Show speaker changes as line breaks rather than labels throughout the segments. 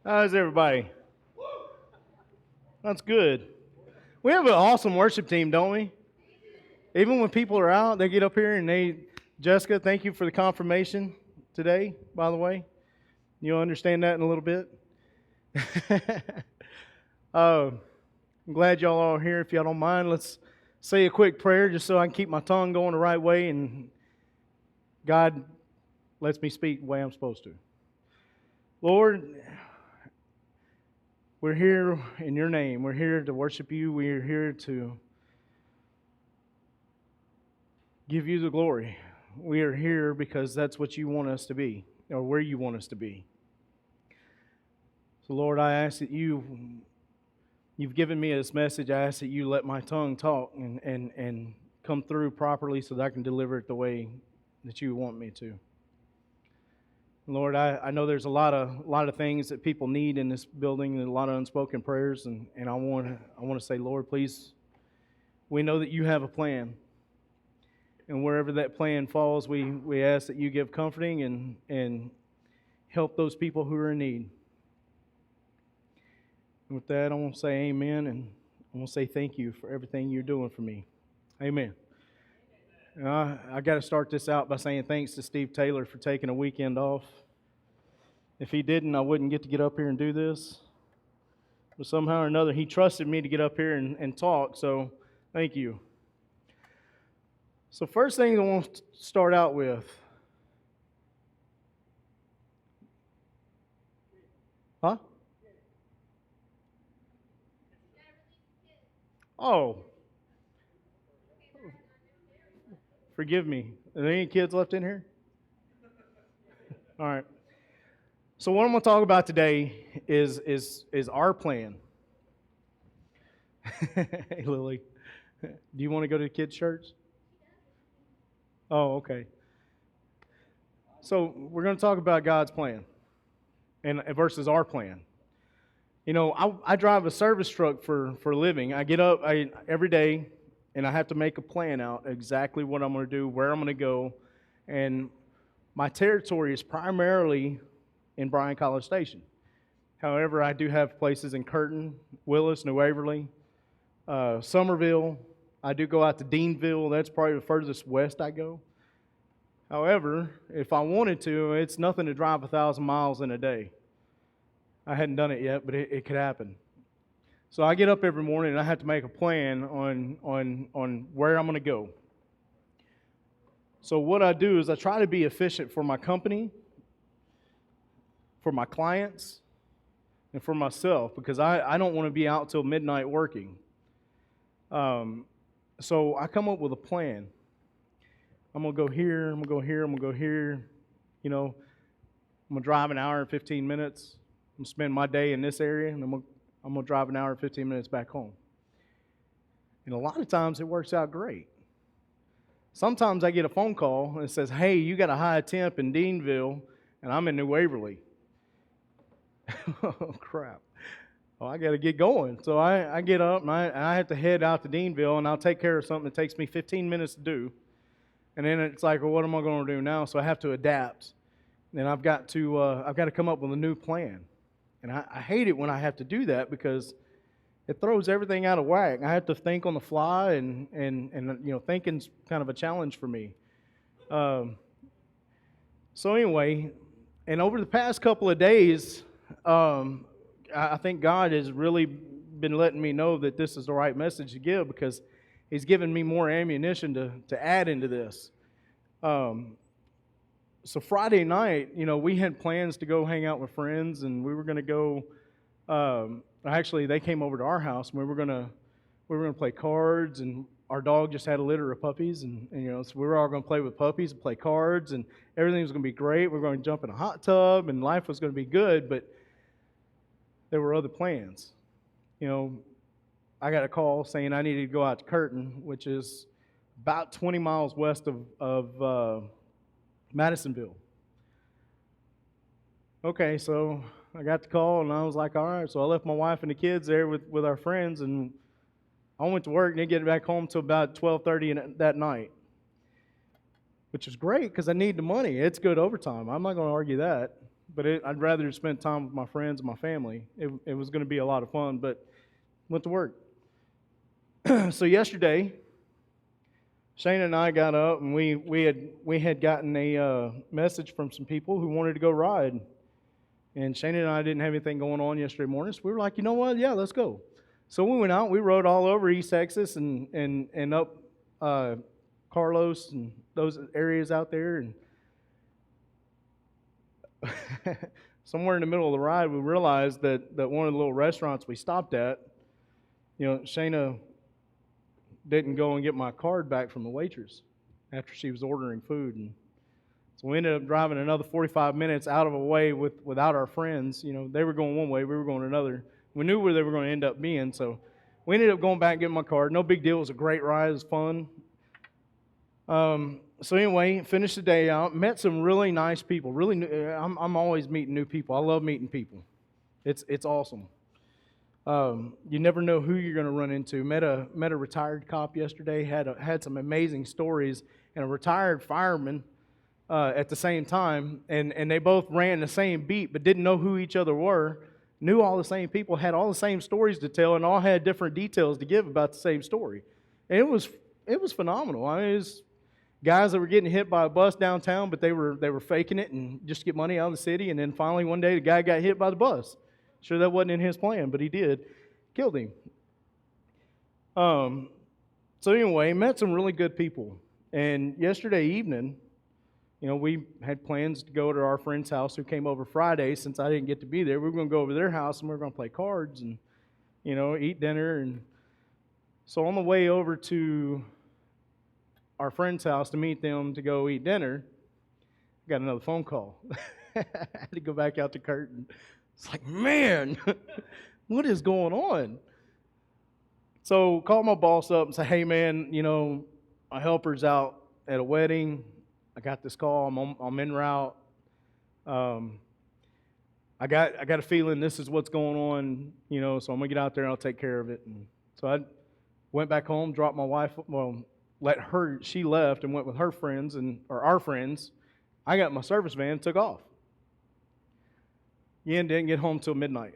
How's everybody? That's good. We have an awesome worship team, don't we? Even when people are out, they get up here and Jessica, thank you for the confirmation today, by the way. You'll understand that in a little bit. uh, I'm glad y'all are here. If y'all don't mind, let's say a quick prayer just so I can keep my tongue going the right way and God lets me speak the way I'm supposed to. Lord, we're here in your name. We're here to worship you. We're here to give you the glory. We are here because that's what you want us to be, or where you want us to be. So, Lord, I ask that you've given me this message. I ask that you let my tongue talk and come through properly so that I can deliver it the way that you want me to. Lord, I know there's a lot of things that people need in this building, and a lot of unspoken prayers, and I want to say, Lord, please, we know that you have a plan, and wherever that plan falls, we ask that you give comforting and help those people who are in need. And with that, I want to say amen, and I want to say thank you for everything you're doing for me. Amen. I got to start this out by saying thanks to Steve Taylor for taking a weekend off. If he didn't, I wouldn't get up here and do this. But somehow or another, he trusted me to get up here and talk, so thank you. So first thing I want to start out with. Huh? Oh. Forgive me. Are there any kids left in here? All right. So what I'm going to talk about today is our plan. Hey, Lily, do you want to go to the kids' church? Oh, okay. So we're going to talk about God's plan and versus our plan. You know, I drive a service truck for a living. I get up every day, and I have to make a plan out exactly what I'm going to do, where I'm going to go, and my territory is primarily in Bryan-College Station. However, I do have places in Curtin, Willis, New Waverly, Somerville. I do go out to Deanville. That's probably the furthest west I go. However, if I wanted to, it's nothing to drive 1,000 miles in a day. I hadn't done it yet, but it could happen. So I get up every morning and I have to make a plan on where I'm going to go. So what I do is I try to be efficient for my company, for my clients, and for myself, because I don't want to be out till midnight working. So I come up with a plan. I'm going to go here, I'm going to go here, I'm going to go here. You know, I'm going to drive an hour and 15 minutes. I'm going to spend my day in this area, and I'm going to drive an hour and 15 minutes back home. And a lot of times it works out great. Sometimes I get a phone call and it says, hey, you got a high temp in Deanville, and I'm in New Waverly. Oh, crap. Well, I got to get going. So I get up, and I have to head out to Deanville, and I'll take care of something that takes me 15 minutes to do. And then it's like, well, what am I going to do now? So I have to adapt. And I've got to come up with a new plan. And I hate it when I have to do that because it throws everything out of whack. I have to think on the fly, and you know, thinking's kind of a challenge for me. So anyway, and over the past couple of days, I think God has really been letting me know that this is the right message to give because He's given me more ammunition to add into this. So Friday night, you know, we had plans to go hang out with friends, and we were going to go. Actually, they came over to our house, and we were going to play cards, and our dog just had a litter of puppies, and you know, so we were all going to play with puppies and play cards, and everything was going to be great. We were going to jump in a hot tub, and life was going to be good, but there were other plans. You know, I got a call saying I needed to go out to Curtin, which is about 20 miles west of Madisonville. Okay, so I got the call, and I was like, all right. So I left my wife and the kids there with our friends, and I went to work and didn't get back home till about 12:30 that night, which is great because I need the money. It's good overtime. I'm not going to argue that. but I'd rather spend time with my friends and my family. It was going to be a lot of fun, but went to work. So yesterday, Shane and I got up, and we had gotten a message from some people who wanted to go ride. And Shane and I didn't have anything going on yesterday morning, so we were like, you know what? Yeah, let's go. So we went out. We rode all over East Texas and up Carlos and those areas out there. And somewhere in the middle of the ride, we realized that one of the little restaurants we stopped at, Shayna didn't go and get my card back from the waitress after she was ordering food. And so we ended up driving another 45 minutes out of a way without our friends. They were going one way, we were going another. We knew where they were going to end up being, so we ended up going back and getting my card. No big deal. It was a great ride. It was fun. So anyway, finished the day out. Met some really nice people. I'm always meeting new people. I love meeting people. It's awesome. You never know who you're going to run into. Met a retired cop yesterday. Had some amazing stories, and a retired fireman at the same time. And they both ran the same beat, but didn't know who each other were. Knew all the same people, had all the same stories to tell, and all had different details to give about the same story. And it was phenomenal. I mean, it was guys that were getting hit by a bus downtown, but they were faking it and just to get money out of the city. And then finally one day the guy got hit by the bus. Sure, that wasn't in his plan, but he did. Killed him. So anyway, met some really good people. And yesterday evening, we had plans to go to our friend's house who came over Friday. Since I didn't get to be there, we were going to go over to their house and we were going to play cards and, eat dinner. And so on the way over to our friend's house to meet them to go eat dinner, I got another phone call. I had to go back out to Kurt. And it's like, man, what is going on? So called my boss up and said, hey, man, my helper's out at a wedding. I got this call. I'm en route. I got a feeling this is what's going on, so I'm going to get out there and I'll take care of it. And so I went back home, dropped my wife, she left and went with her friends or our friends. I got my service van, took off. Yen didn't get home till midnight.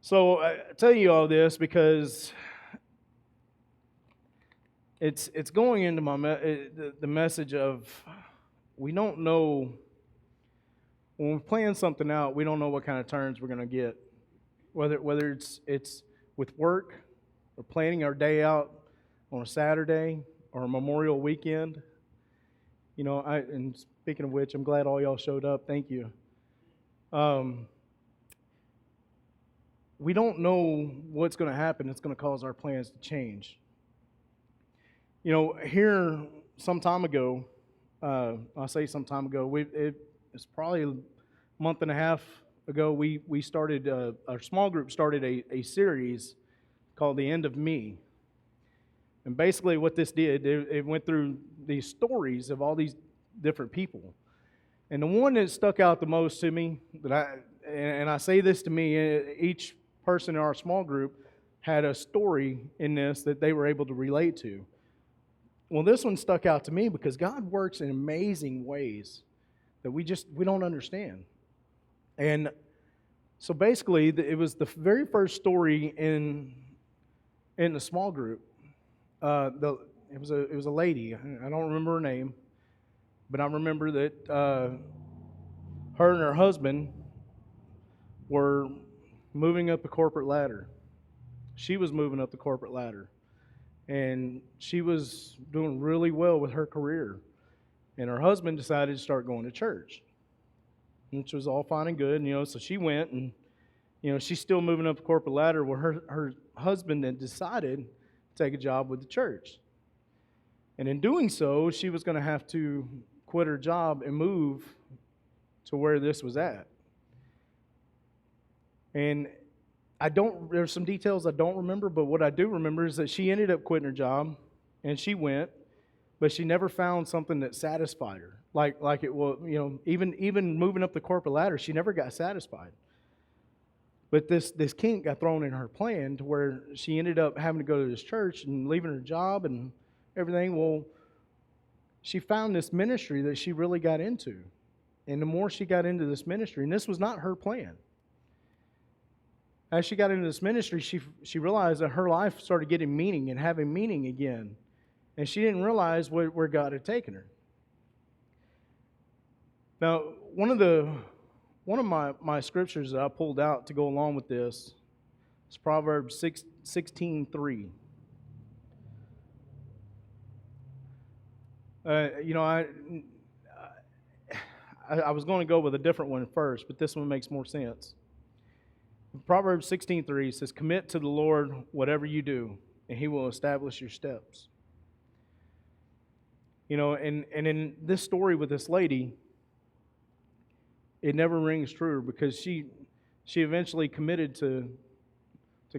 So I tell you all this because it's going into the message of we don't know, when we're planning something out, we don't know what kind of turns we're going to get. Whether it's with work or planning our day out on a Saturday or a Memorial weekend. And speaking of which, I'm glad all y'all showed up. Thank you. We don't know what's going to happen. It's going to cause our plans to change. Here some time ago, I'll say some time ago, it's probably a month and a half ago, we started, our small group started a series called The End of Me. And basically what this did, it went through these stories of all these different people. And the one that stuck out the most to me, and I say this to me, each person in our small group had a story in this that they were able to relate to. Well, this one stuck out to me because God works in amazing ways that we don't understand. And so basically, it was the very first story in the small group. It was a lady. I don't remember her name, but I remember that her and her husband were moving up the corporate ladder. She was moving up the corporate ladder, and she was doing really well with her career. And her husband decided to start going to church, which was all fine and good. So she went, and she's still moving up the corporate ladder. Well, her husband then decided to take a job with the church, and in doing so, she was going to have to quit her job and move to where this was at. And there's some details I don't remember, but what I do remember is that she ended up quitting her job, and she went, but she never found something that satisfied her. Like it was, even moving up the corporate ladder, she never got satisfied. But this kink got thrown in her plan to where she ended up having to go to this church and leaving her job and everything. Well, she found this ministry that she really got into. And the more she got into this ministry, and this was not her plan. As she got into this ministry, she realized that her life started getting meaning and having meaning again. And she didn't realize where God had taken her. Now, one of my scriptures that I pulled out to go along with this is Proverbs 16:3. I was going to go with a different one first, but this one makes more sense. Proverbs 16:3 says, "Commit to the Lord whatever you do, and He will establish your steps." And in this story with this lady, it never rings true because she eventually committed to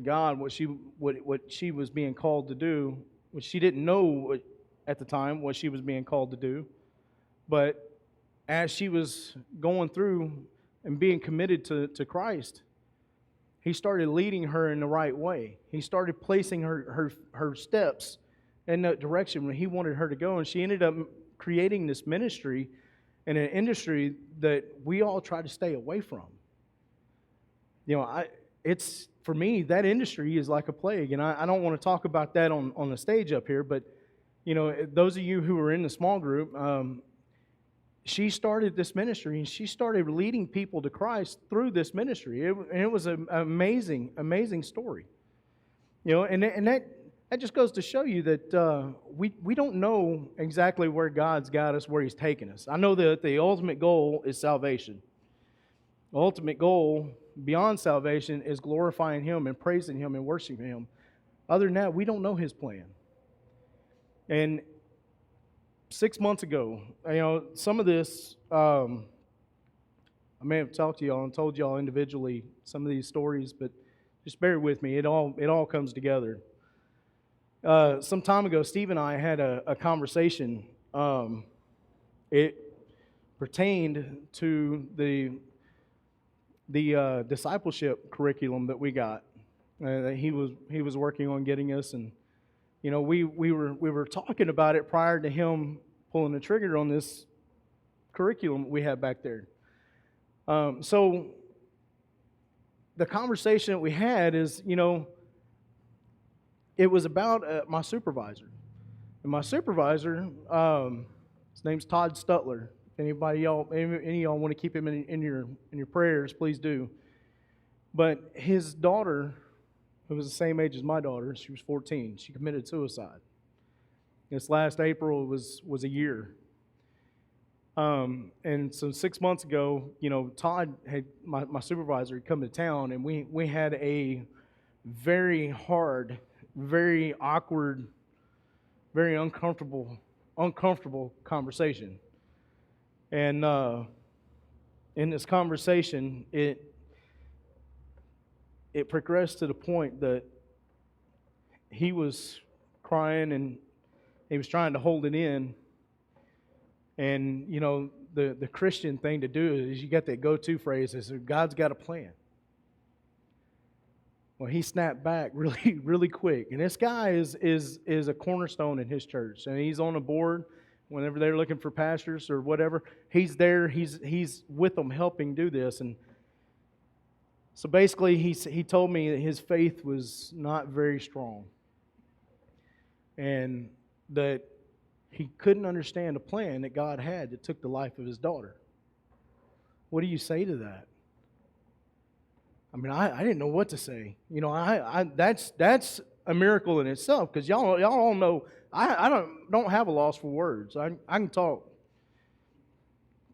God what she was being called to do, which she didn't know at the time what she was being called to do. But as she was going through and being committed to Christ, He started leading her in the right way. He started placing her steps in that direction where He wanted her to go. And she ended up creating this ministry in an industry that we all try to stay away from. It's for me, that industry is like a plague. And I don't want to talk about that on the stage up here, but those of you who are in the small group, she started this ministry and she started leading people to Christ through this ministry. It was an amazing, amazing story. And that just goes to show you that we don't know exactly where God's got us, where He's taken us. I know that the ultimate goal is salvation. The ultimate goal beyond salvation is glorifying Him and praising Him and worshiping Him. Other than that, we don't know His plan. And 6 months ago, some of this, I may have talked to y'all and told y'all individually some of these stories, but just bear with me. It all comes together. Some time ago, Steve and I had a conversation. It pertained to the discipleship curriculum that we got. That he was working on getting us, and we were talking about it prior to him pulling the trigger on this curriculum we had back there. So the conversation that we had is, it was about my supervisor. And my supervisor, his name's Todd Stutler. If any of y'all want to keep him in your prayers, please do. But his daughter, who was the same age as my daughter, she was 14. She committed suicide. This last April was a year. And so 6 months ago, Todd had my supervisor had come to town, and we had a very hard, very awkward, very uncomfortable conversation. And in this conversation, it progressed to the point that he was crying and he was trying to hold it in. And, the Christian thing to do is you got that go-to phrase is God's got a plan. Well, he snapped back really, really quick. And this guy is a cornerstone in his church. And he's on a board whenever they're looking for pastors or whatever. He's there. He's with them helping do this. And so basically he told me that his faith was not very strong. And that he couldn't understand a plan that God had that took the life of his daughter. What do you say to that? I mean, I didn't know what to say. That's a miracle in itself, because y'all all know I don't have a loss for words. I can talk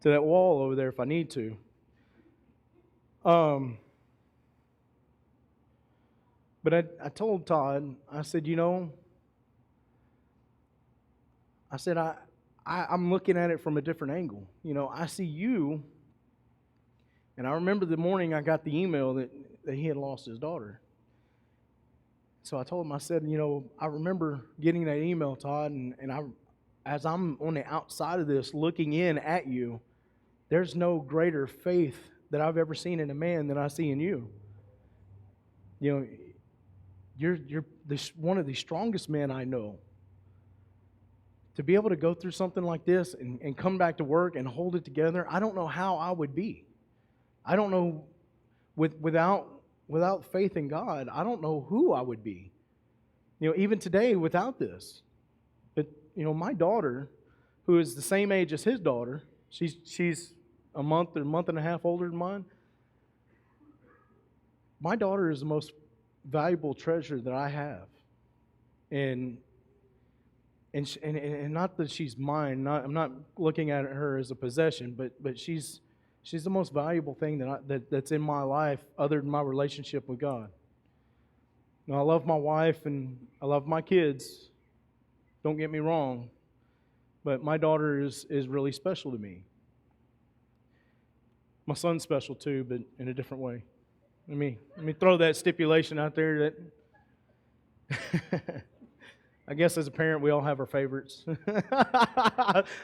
to that wall over there if I need to. But I told Todd, I said, I'm looking at it from a different angle. I see you. And I remember the morning I got the email that he had lost his daughter. So I told him, I said, I remember getting that email, Todd, and as I'm on the outside of this looking in at you, there's no greater faith that I've ever seen in a man than I see in you. You're one of the strongest men I know. to be able to go through something like this and come back to work and hold it together, I don't know how I would be. I don't know, without faith in God, I don't know who I would be. Even today without this. But, my daughter, who is the same age as his daughter, she's a month and a half older than mine. My daughter is the most valuable treasure that I have. And not that she's mine. I'm not looking at her as a possession, but she's the most valuable thing that's in my life, other than my relationship with God. I love my wife and I love my kids. Don't get me wrong, but my daughter is really special to me. My son's special too, but in a different way. Let me throw that stipulation out there that. I guess as a parent, we all have our favorites.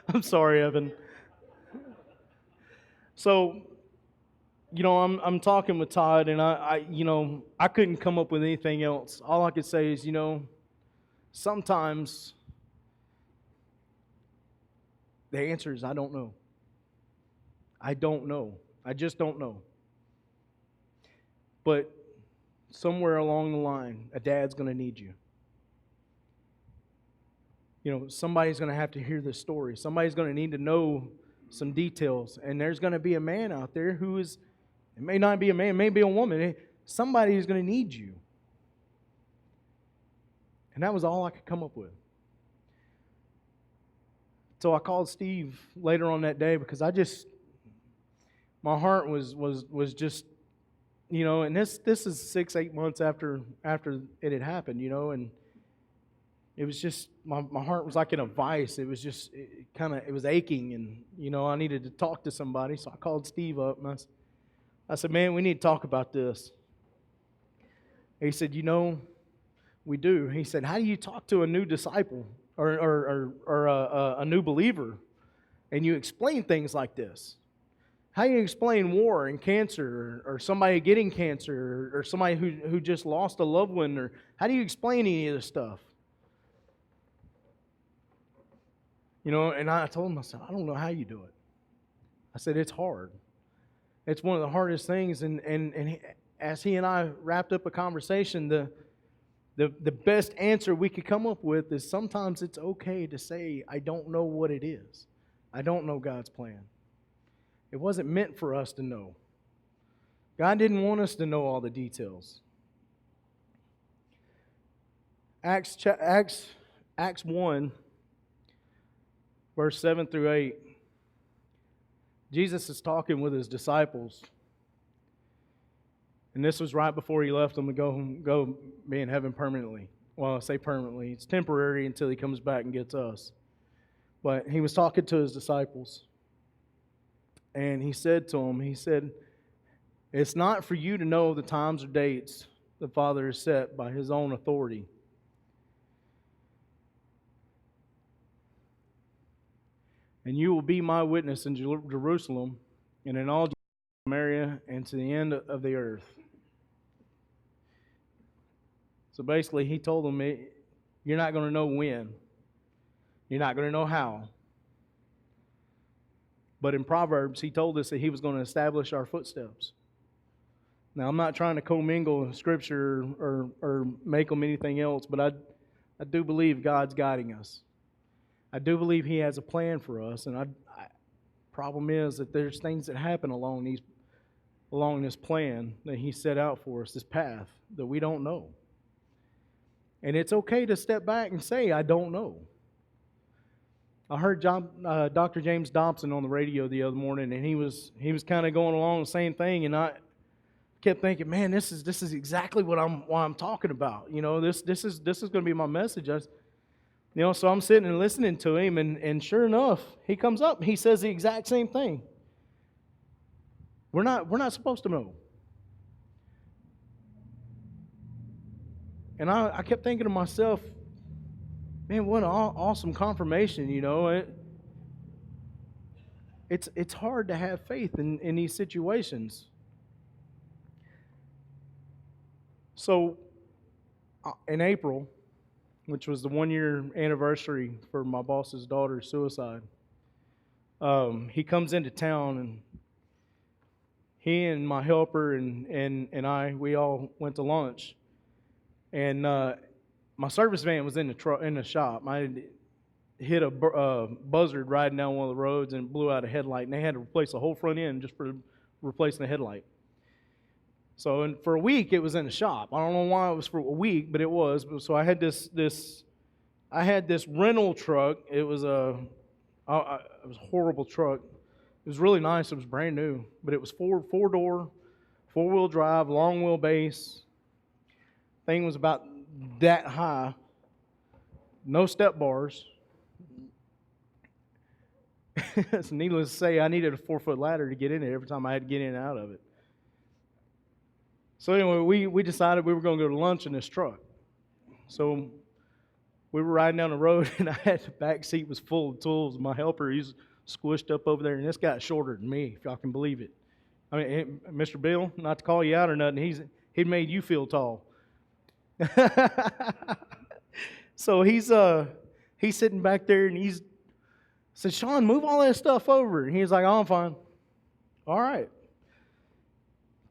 I'm sorry, Evan. So, I'm talking with Todd, and I couldn't come up with anything else. All I could say is, sometimes the answer is I don't know. I don't know. I just don't know. But somewhere along the line, a dad's going to need you. Somebody's going to have to hear this story. Somebody's going to need to know some details. And there's going to be a man out there who is, it may not be a man, it may be a woman. Somebody is going to need you. And that was all I could come up with. So I called Steve later on that day because my heart was just, and this is 6-8 months after it had happened, and it was just, my heart was like in a vice. It was just, it was aching, and, I needed to talk to somebody. So I called Steve up, and I said, man, we need to talk about this. He said, we do. He said, how do you talk to a new disciple or a new believer, and you explain things like this? How do you explain war and cancer, or somebody getting cancer, or somebody who just lost a loved one, or how do you explain any of this stuff? And I told him, I said, I don't know how you do it. I said, it's hard. It's one of the hardest things. And as he and I wrapped up a conversation, the best answer we could come up with is sometimes it's okay to say, I don't know what it is. I don't know God's plan. It wasn't meant for us to know. God didn't want us to know all the details. Acts 1, verse 7 through 8. Jesus is talking with his disciples. And this was right before he left them to go be in heaven permanently. Well, I say permanently. It's temporary until he comes back and gets us. But he was talking to his disciples. And he said to them, it's not for you to know the times or dates the Father has set by his own authority. And you will be my witness in Jerusalem and in all Samaria and to the end of the earth. So basically, he told them, you're not going to know when. You're not going to know how. But in Proverbs, he told us that he was going to establish our footsteps. Now, I'm not trying to commingle Scripture or make them anything else, but I do believe God's guiding us. I do believe he has a plan for us, and problem is that there's things that happen along this plan that he set out for us, this path that we don't know. And it's okay to step back and say, I don't know. I heard Dr. James Dobson on the radio the other morning, and he was kind of going along the same thing, and I kept thinking, man, this is exactly what I'm talking about. This is going to be my message. So I'm sitting and listening to him, and sure enough, he comes up and he says the exact same thing. We're not supposed to know. And I kept thinking to myself, man, what an awesome confirmation, It's hard to have faith in these situations. So, in April, which was the 1 year anniversary for my boss's daughter's suicide. He comes into town, and he and my helper and I, we all went to lunch. And my service van was in the shop. I had hit a buzzard riding down one of the roads and blew out a headlight, and they had to replace the whole front end just for replacing the headlight. So for a week, it was in the shop. I don't know why it was for a week, but it was. So I had this rental truck. It was a horrible truck. It was really nice. It was brand new, but it was four-door, four-wheel drive, long wheelbase. Thing was about that high. No step bars. So needless to say, I needed a 4-foot ladder to get in it every time I had to get in and out of it. So anyway, we decided we were going to go to lunch in this truck. So we were riding down the road, and I had the back seat was full of tools. My helper, he's squished up over there, and this guy's shorter than me, if y'all can believe it. I mean, Mr. Bill, not to call you out or nothing, he made you feel tall. So he's sitting back there, and he's said, "Sean, move all that stuff over." And he's like, "Oh, I'm fine." All right.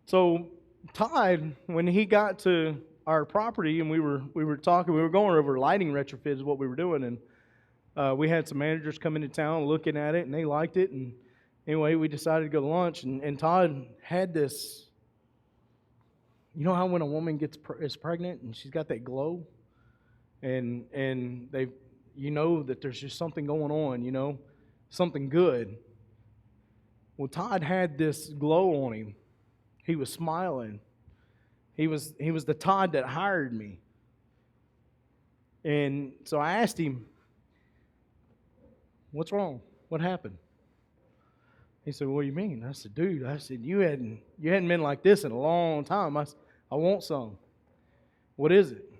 So Todd, when he got to our property and we were talking, we were going over lighting retrofits, what we were doing, and we had some managers come into town looking at it, and they liked it. And anyway, we decided to go to lunch, and Todd had this. You know how when a woman is pregnant and she's got that glow, and they, you know that there's just something going on, you know, something good. Well, Todd had this glow on him. He was smiling. He was the Todd that hired me. And so I asked him, "What's wrong? What happened?" He said, "What do you mean?" I said, "Dude," I said, you hadn't been like this in a long time. I want some. What is it?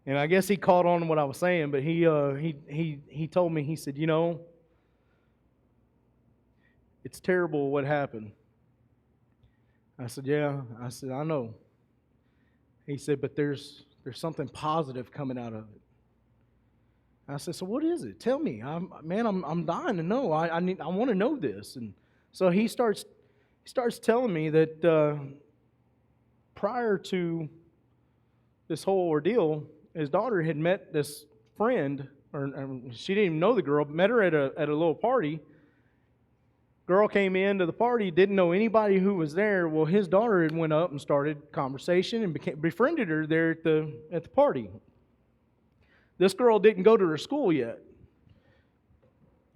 And I guess he caught on to what I was saying, but he told me, he said, "You know, it's terrible what happened." I said, "Yeah." I said, "I know." He said, "But there's something positive coming out of it." I said, "So what is it? Tell me. I'm dying to know. I want to know this." And so he starts telling me that prior to this whole ordeal, his daughter had met this friend, or she didn't even know the girl, but met her at a little party. Girl came into the party, didn't know anybody who was there. Well, his daughter had went up and started conversation and befriended her there at the party. This girl didn't go to her school yet.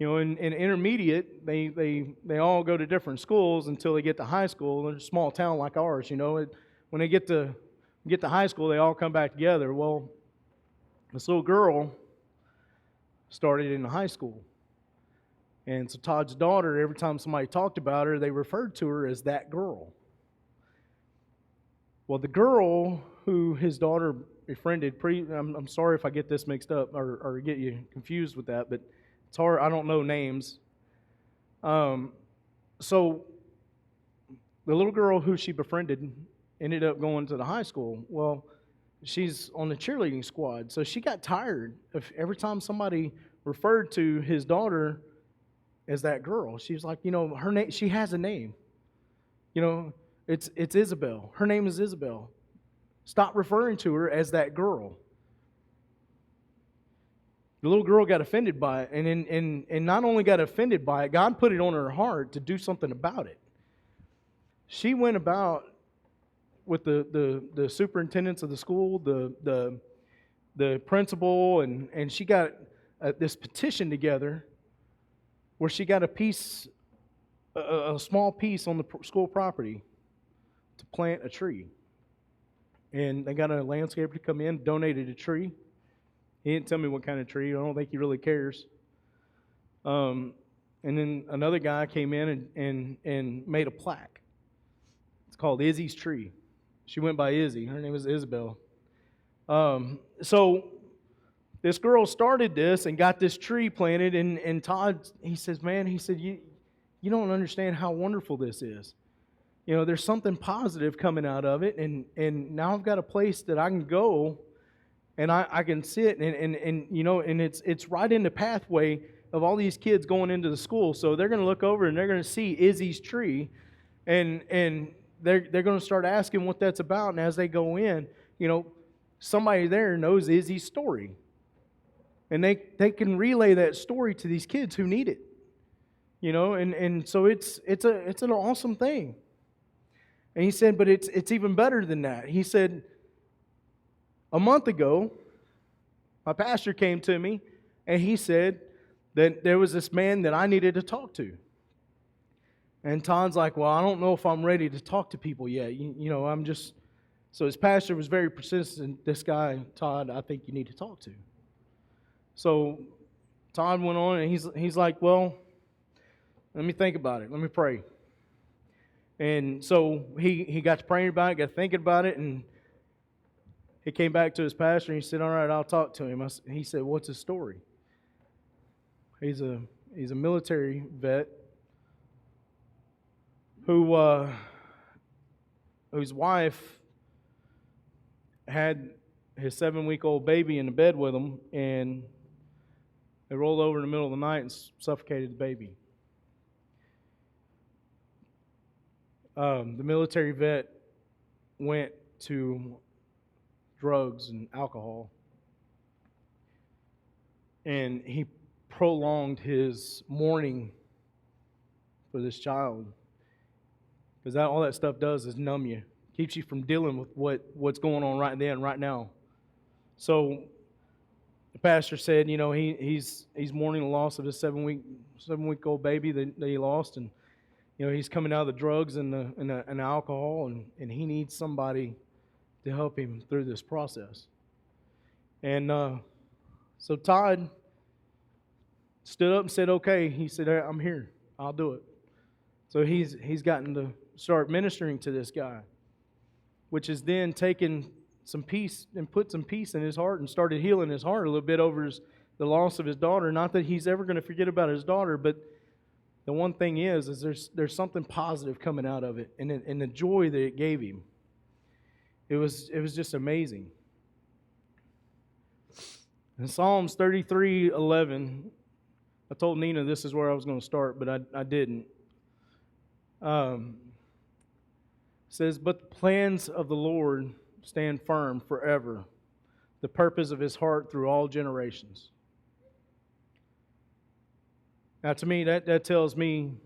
You know, in intermediate, they all go to different schools until they get to high school. In a small town like ours, you know, when they get to high school, they all come back together. Well, this little girl started in high school. And so Todd's daughter, every time somebody talked about her, they referred to her as that girl. Well, the girl who his daughter befriended, I'm sorry if I get this mixed up or get you confused with that, but it's hard. I don't know names. So the little girl who she befriended ended up going to the high school. Well, she's on the cheerleading squad, so she got tired of every time somebody referred to his daughter as that girl. She was like, you know, her name. She has a name. You know, it's Isabel. Her name is Isabel. Stop referring to her as that girl. The little girl got offended by it, and not only got offended by it, God put it on her heart to do something about it. She went about with the superintendents of the school, the principal, and she got this petition together where she got a small piece on the school property to plant a tree. And they got a landscaper to come in, donated a tree. He didn't tell me what kind of tree. I don't think he really cares. And then another guy came in and made a plaque. It's called Izzy's Tree. She went by Izzy. Her name was Isabel. So this girl started this and got this tree planted, and Todd, he says, "Man," he said, you don't understand how wonderful this is. You know, there's something positive coming out of it, and now I've got a place that I can go And I can sit and you know, and it's right in the pathway of all these kids going into the school. So they're going to look over and they're going to see Izzy's tree, and they're going to start asking what that's about. And as they go in, you know, somebody there knows Izzy's story, and they can relay that story to these kids who need it. You know, and so it's an awesome thing. And he said, but it's even better than that. He said, a month ago, my pastor came to me and he said that there was this man that I needed to talk to. And Todd's like, well, I don't know if I'm ready to talk to people yet. You know, I'm just... So his pastor was very persistent. This guy, Todd, I think you need to talk to. So Todd went on and he's like, well, let me think about it. Let me pray. And so he got to praying about it, got to thinking about it, and he came back to his pastor and he said, all right, I'll talk to him. He said, what's his story? He's a military vet whose wife had his 7-week-old baby in the bed with him, and they rolled over in the middle of the night and suffocated the baby. The military vet went to drugs and alcohol, and he prolonged his mourning for this child, because all that stuff does is numb you, keeps you from dealing with what's going on right then, right now. So the pastor said, you know, he's mourning the loss of his 7-week-old baby that he lost, and you know, he's coming out of the drugs and the alcohol, and he needs somebody to help him through this process. And so Todd stood up and said, okay. He said, I'm here. I'll do it. So he's gotten to start ministering to this guy, which has then taken some peace and put some peace in his heart and started healing his heart a little bit over the loss of his daughter. Not that he's ever going to forget about his daughter, but the one thing is there's something positive coming out of it, and the joy that it gave him. It was just amazing. In Psalms 33:11, I told Nina this is where I was going to start, but I didn't. It says, but the plans of the Lord stand firm forever, the purpose of his heart through all generations. Now, to me, that tells me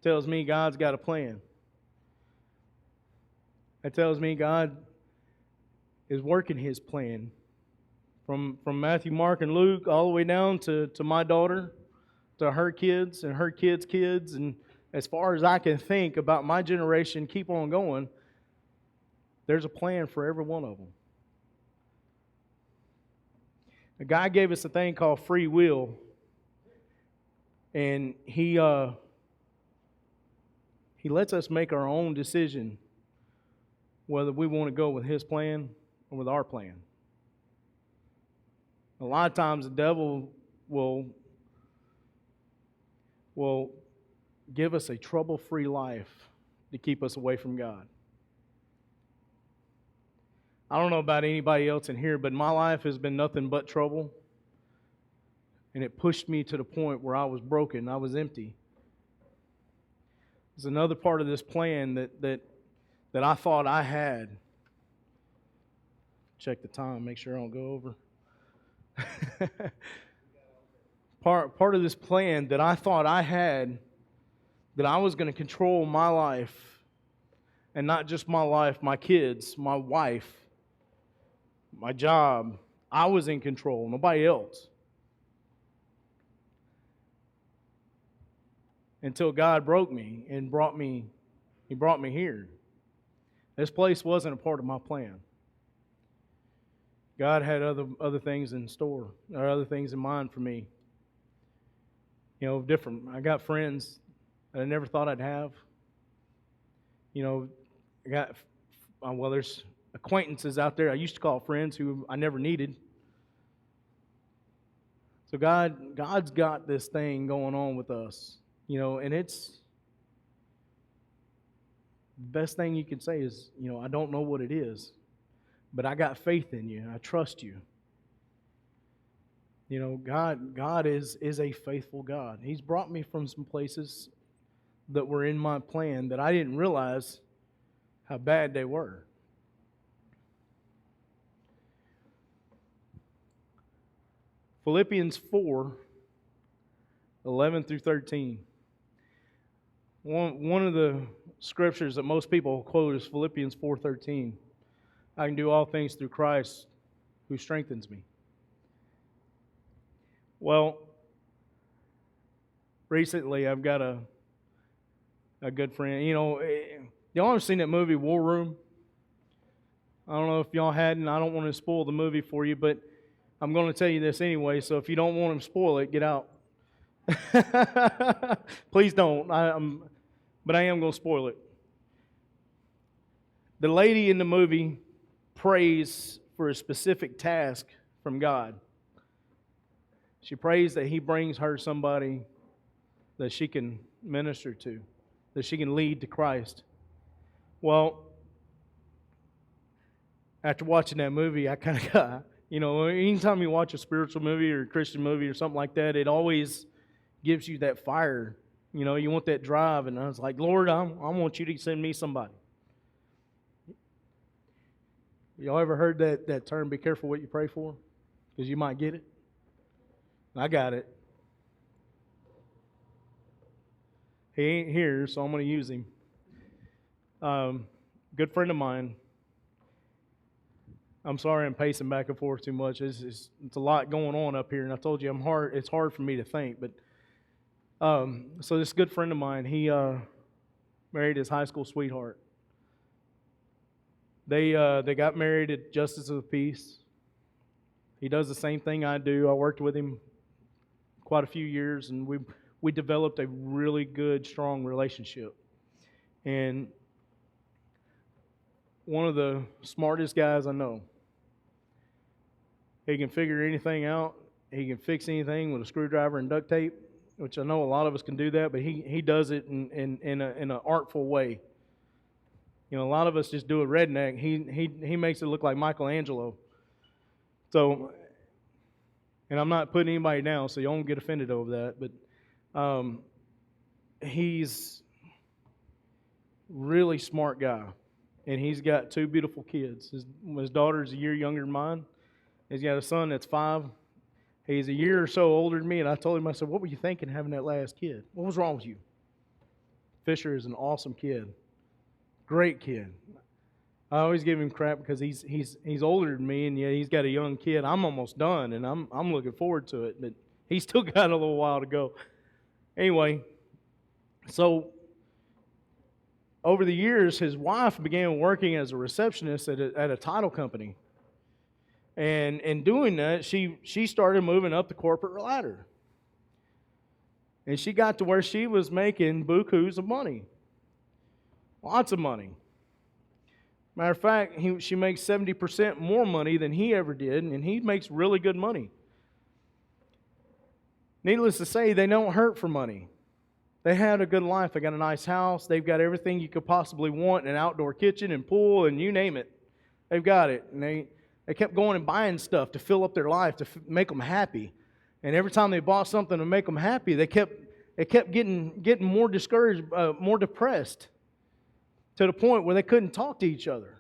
God's got a plan. That tells me God is working his plan. From Matthew, Mark, and Luke, all the way down to my daughter, to her kids and her kids' kids, and as far as I can think about my generation, keep on going, there's a plan for every one of them. A guy gave us a thing called free will, and he lets us make our own decision whether we want to go with his plan or with our plan. A lot of times the devil will give us a trouble-free life to keep us away from God. I don't know about anybody else in here, but my life has been nothing but trouble. And it pushed me to the point where I was broken. I was empty. There's another part of this plan that I thought I had. Check the time, make sure I don't go over. Part of this plan that I thought I had, that I was going to control my life, and not just my life, my kids, my wife, my job. I was in control, nobody else. Until God broke me and He brought me here. This place wasn't a part of my plan. God had other things in store, or other things in mind for me. You know, different. I got friends that I never thought I'd have. You know, there's acquaintances out there I used to call friends who I never needed. So God's got this thing going on with us, you know, and it's the best thing you can say is, you know, I don't know what it is, but I got faith in you, and I trust you. You know, God is a faithful God. He's brought me from some places that were in my plan that I didn't realize how bad they were. Philippians 4:11 through 13. One of the scriptures that most people quote is Philippians 4:13. I can do all things through Christ who strengthens me. Well, recently I've got a good friend. Y'all ever seen that movie War Room? I don't know if y'all hadn't. I don't want to spoil the movie for you, but I'm going to tell you this anyway, so if you don't want to spoil it, get out. Please don't. But I am going to spoil it. The lady in the movie prays for a specific task from God. She prays that He brings her somebody that she can minister to, that she can lead to Christ. Well, after watching that movie, I kind of got, anytime you watch a spiritual movie or a Christian movie or something like that, it always gives you that fire. You want that drive. And I was like, Lord, I want you to send me somebody. Y'all ever heard that term, be careful what you pray for? Because you might get it. I got it. He ain't here, so I'm going to use him. Good friend of mine. I'm sorry I'm pacing back and forth too much. It's a lot going on up here, and I told you it's hard for me to think. But so this good friend of mine, he married his high school sweetheart. They got married at Justice of the Peace. He does the same thing I do. I worked with him quite a few years, and we developed a really good, strong relationship. And one of the smartest guys I know. He can figure anything out. He can fix anything with a screwdriver and duct tape, which I know a lot of us can do that, but he does it in an artful way. A lot of us just do a redneck. He makes it look like Michelangelo. So, and I'm not putting anybody down, so you don't get offended over that, but he's really smart guy, and he's got 2 beautiful kids. His daughter's a year younger than mine. He's got a son that's 5. He's a year or so older than me, and I told him, I said, what were you thinking having that last kid? What was wrong with you? Fisher is an awesome kid. Great kid. I always give him crap because he's older than me, and yeah, he's got a young kid. I'm almost done, and I'm looking forward to it, but he's still got a little while to go. Anyway, so over the years, his wife began working as a receptionist at a title company. And in doing that, she started moving up the corporate ladder. And she got to where she was making bukus of money. Lots of money. Matter of fact, she makes 70% more money than he ever did, and he makes really good money. Needless to say, they don't hurt for money. They had a good life. They got a nice house. They've got everything you could possibly want, an outdoor kitchen and pool, and you name it. They've got it. And they kept going and buying stuff to fill up their life, to make them happy. And every time they bought something to make them happy, they kept getting more discouraged, more depressed, to the point where they couldn't talk to each other.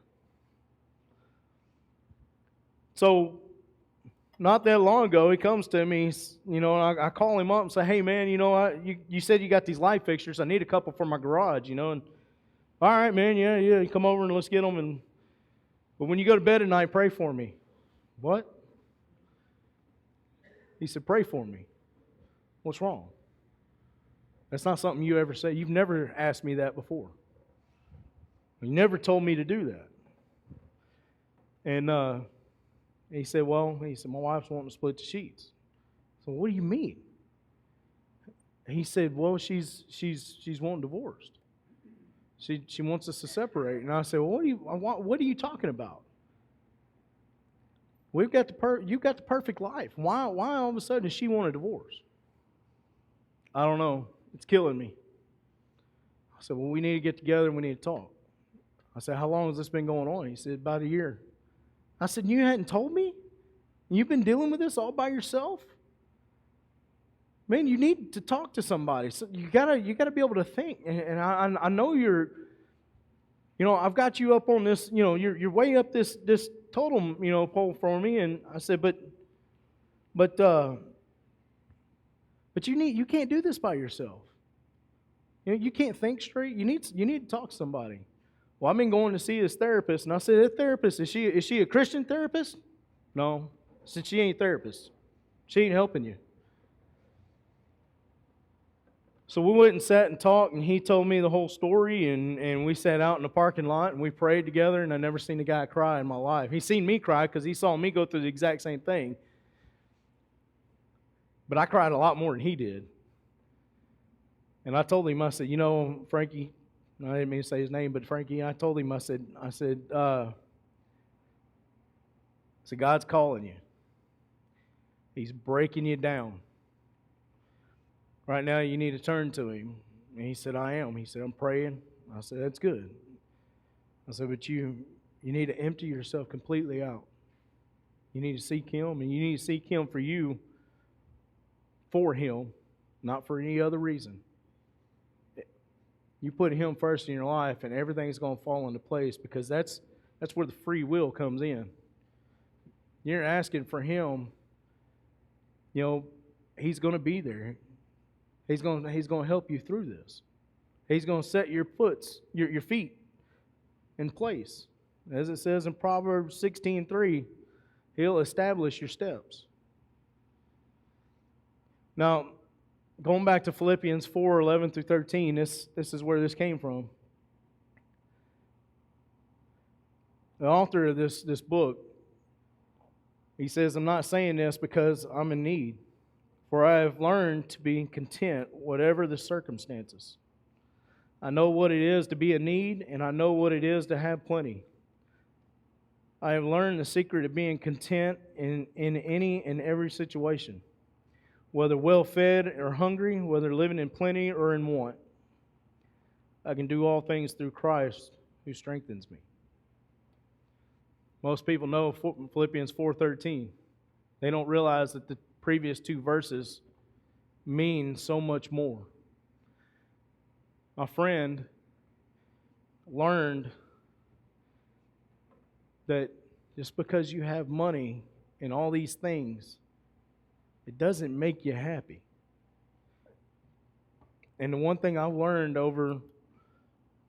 So, not that long ago, he comes to me, I call him up and say, hey man, you said you got these light fixtures. I need a couple for my garage, and all right, man, yeah, you come over and let's get them. But when you go to bed at night, pray for me. What? He said, pray for me. What's wrong? That's not something you ever say. You've never asked me that before. You never told me to do that. And he said, my wife's wanting to split the sheets. So what do you mean? He said, well, she's wanting divorced. She wants us to separate. And I said, well, what are you talking about? You've got the perfect life. Why all of a sudden does she want a divorce? I don't know. It's killing me. I said, well, we need to get together and we need to talk. I said, how long has this been going on? He said, about a year. I said, you hadn't told me? You've been dealing with this all by yourself? Man, you need to talk to somebody. So you gotta be able to think. And I know I've got you up on this, you're way up this totem, pole for me. And I said, but you can't do this by yourself. You can't think straight. You need to talk to somebody. Well, I've been going to see this therapist, and I said, that therapist, is she a Christian therapist? No. I said, she ain't a therapist. She ain't helping you. So we went and sat and talked, and he told me the whole story, and we sat out in the parking lot, and we prayed together, and I never seen a guy cry in my life. He seen me cry because he saw me go through the exact same thing. But I cried a lot more than he did. And I told him, I said, Frankie, I didn't mean to say his name, but Frankie, I told him, I said, God's calling you. He's breaking you down. Right now, you need to turn to Him. And he said, I am. He said, I'm praying. I said, that's good. I said, but you need to empty yourself completely out. You need to seek Him, and you need to seek Him for you, for Him, not for any other reason. You put Him first in your life, and everything's going to fall into place, because that's where the free will comes in. You're asking for Him, He's going to be there. He's going to help you through this. He's going to set your feet in place. As it says in Proverbs 16:3, He'll establish your steps. Now, going back to Philippians 4:11 through 13, this is where this came from. The author of this book, he says, I'm not saying this because I'm in need, for I have learned to be content whatever the circumstances. I know what it is to be in need, and I know what it is to have plenty. I have learned the secret of being content in any and every situation, whether well-fed or hungry, whether living in plenty or in want. I can do all things through Christ who strengthens me. Most people know Philippians 4:13. They don't realize that the previous two verses mean so much more. My friend learned that just because you have money and all these things, it doesn't make you happy. And the one thing I've learned over the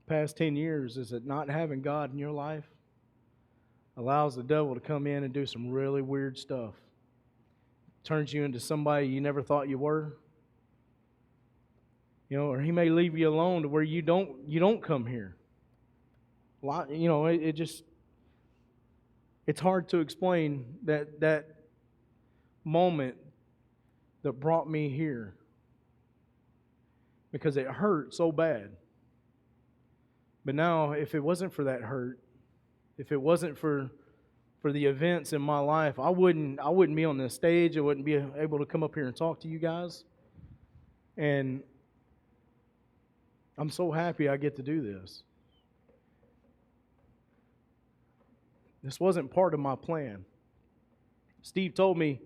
past 10 years is that not having God in your life allows the devil to come in and do some really weird stuff. Turns you into somebody you never thought you were. Or he may leave you alone to where you don't come here. It's hard to explain that moment that brought me here, because it hurt so bad. But now, if it wasn't for that hurt, if it wasn't for the events in my life, I wouldn't be on this stage. I wouldn't be able to come up here and talk to you guys. And I'm so happy I get to do this. This wasn't part of my plan. Steve told me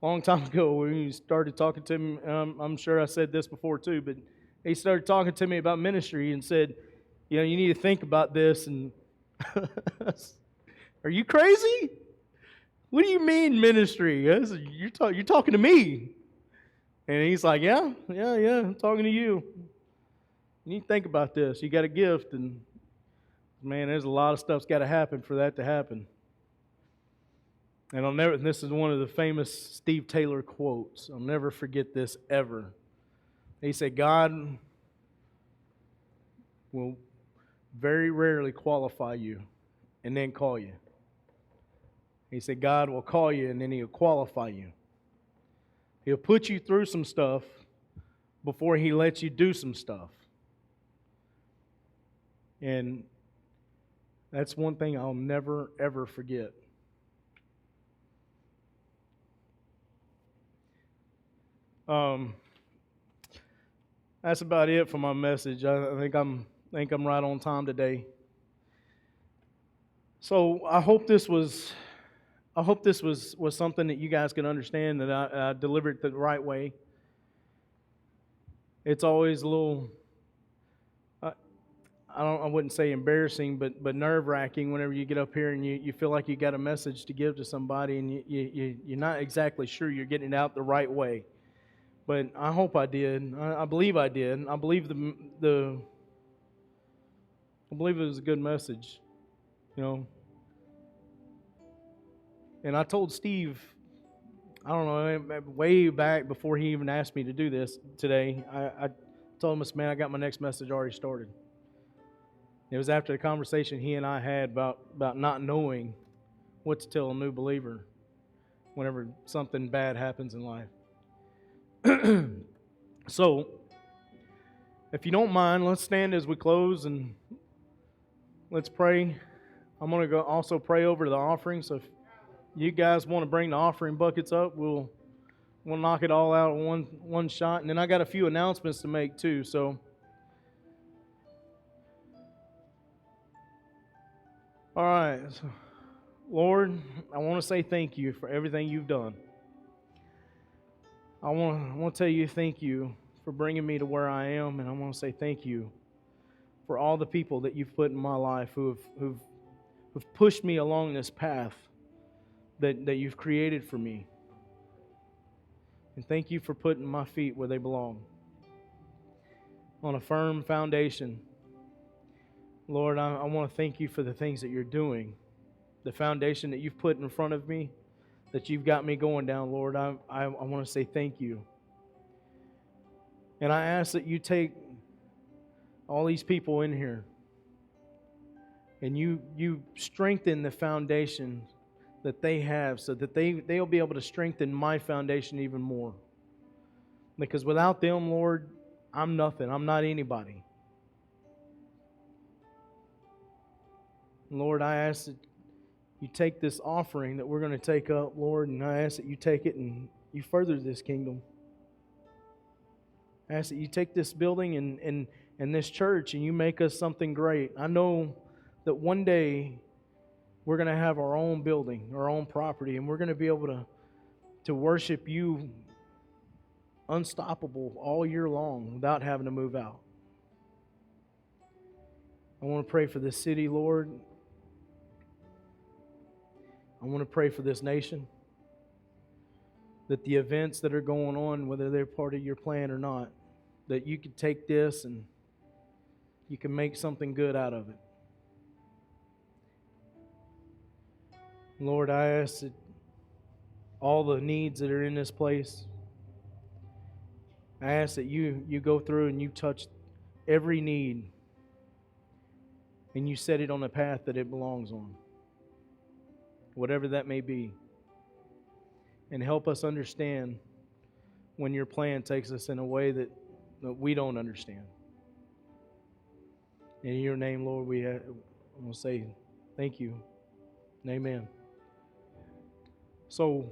a long time ago when he started talking to me, I'm sure I said this before too, but he started talking to me about ministry and said, you need to think about this. And are you crazy? What do you mean ministry? You're talking to me. And he's like, yeah, I'm talking to you. You need to think about this. You got a gift, and man, there's a lot of stuff's got to happen for that to happen. And this is one of the famous Steve Taylor quotes. I'll never forget this ever. He said, God will very rarely qualify you and then call you. He said, God will call you and then He'll qualify you. He'll put you through some stuff before He lets you do some stuff. And that's one thing I'll never, ever forget. That's about it for my message. I think I'm right on time today. So I hope this was something that you guys can understand, that I delivered it the right way. It's always a little, I, I wouldn't say embarrassing, but nerve wracking whenever you get up here and you feel like you got a message to give to somebody, and you're not exactly sure you're getting it out the right way. But I hope I did. I believe I did. I believe it was a good message, you know. And I told Steve, I don't know, way back before he even asked me to do this today, I told him, man, I got my next message already started. It was after the conversation he and I had about not knowing what to tell a new believer whenever something bad happens in life. So, if you don't mind, let's stand as we close and let's pray. I'm going to go also pray over the offering. So, if you guys want to bring the offering buckets up, we'll knock it all out in one shot. And then I got a few announcements to make too. So, all right. So, Lord, I want to say thank you for everything you've done. I want to tell you thank you for bringing me to where I am, and I want to say thank you for all the people that you've put in my life who've pushed me along this path that you've created for me. And thank you for putting my feet where they belong, on a firm foundation. Lord, I want to thank you for the things that you're doing, the foundation that you've put in front of me, that you've got me going down, Lord. I want to say thank you. And I ask that you take all these people in here and you strengthen the foundation that they have, so that they'll be able to strengthen my foundation even more. Because without them, Lord, I'm nothing. I'm not anybody. Lord, I ask that you take this offering that we're going to take up, Lord, and I ask that you take it and you further this kingdom. I ask that you take this building and this church and you make us something great. I know that one day we're going to have our own building, our own property, and we're going to be able to worship you unstoppable all year long without having to move out. I want to pray for this city, Lord. I want to pray for this nation, that the events that are going on, whether they're part of your plan or not, that you could take this and you can make something good out of it. Lord, I ask that all the needs that are in this place, I ask that you go through and you touch every need and you set it on the path that it belongs on, whatever that may be. And help us understand when your plan takes us in a way that we don't understand. In your name, Lord, we will say thank you and amen. So